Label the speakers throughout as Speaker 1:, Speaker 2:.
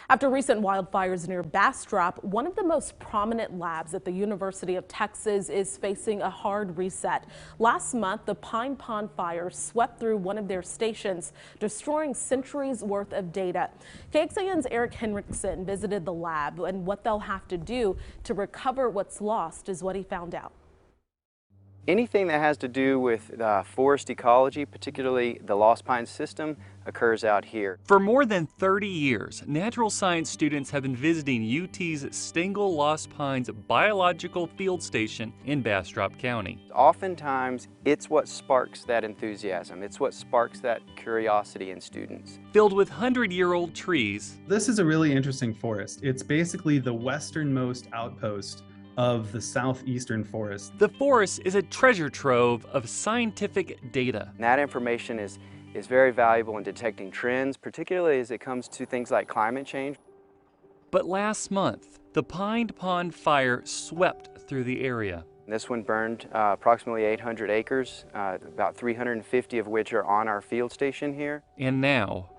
Speaker 1: After recent wildfires near Bastrop, one of the most prominent labs at the University of Texas is facing a hard reset. Last month, the Pine Pond fire swept through one of their stations, destroying centuries worth of data. KXAN's Eric Henriksen visited the lab, and what they'll have to do to recover what's lost is what he found out.
Speaker 2: Anything that has to do with forest ecology, particularly the Lost Pines system, occurs out here.
Speaker 3: For more than 30 years, natural science students have been visiting UT's Stengl Lost Pines Biological Field Station in Bastrop County.
Speaker 2: Oftentimes, it's what sparks that enthusiasm. It's what sparks that curiosity in students.
Speaker 3: Filled with 100-year-old trees.
Speaker 4: This is a really interesting forest. It's basically the westernmost outpost of the southeastern forest.
Speaker 3: The forest is a treasure trove of scientific data.
Speaker 2: And that information is very valuable in detecting trends, particularly as it comes to things like climate change.
Speaker 3: But last month, the Pine Pond fire swept through the area.
Speaker 2: This one burned approximately 800 acres, about 350 of which are on our field station here.
Speaker 3: And now,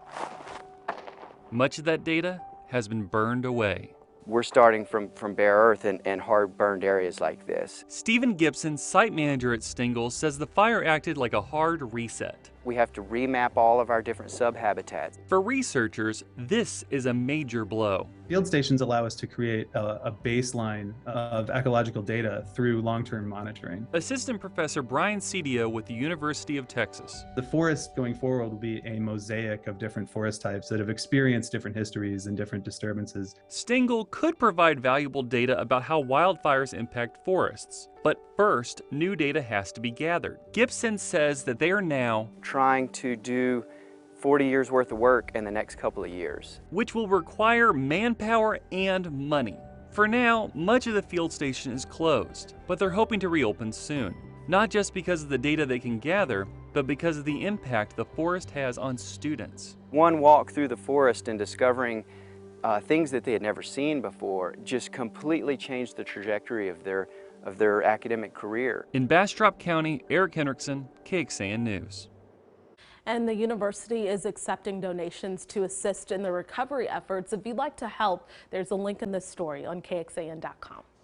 Speaker 3: much of that data has been burned away.
Speaker 2: We're starting from bare earth and hard burned areas like this.
Speaker 3: Stephen Gibson, site manager at Stengl, says the fire acted like a hard reset.
Speaker 2: We have to remap all of our different subhabitats.
Speaker 3: For researchers, this is a major blow.
Speaker 4: Field stations allow us to create a baseline of ecological data through long-term monitoring.
Speaker 3: Assistant Professor Brian Cedio with the University of Texas.
Speaker 4: The forest going forward will be a mosaic of different forest types that have experienced different histories and different disturbances.
Speaker 3: Stengl could provide valuable data about how wildfires impact forests. But first, new data has to be gathered. Gibson says that they are now
Speaker 2: trying to do 40 years worth of work in the next couple of years,
Speaker 3: which will require manpower and money. For now, much of the field station is closed, but they're hoping to reopen soon. Not just because of the data they can gather, but because of the impact the forest has on students.
Speaker 2: One walk through the forest and discovering things that they had never seen before just completely changed the trajectory of their academic career.
Speaker 3: In Bastrop County, Eric Henriksen, KXAN News.
Speaker 1: And the university is accepting donations to assist in the recovery efforts. If you'd like to help, there's a link in this story on KXAN.com.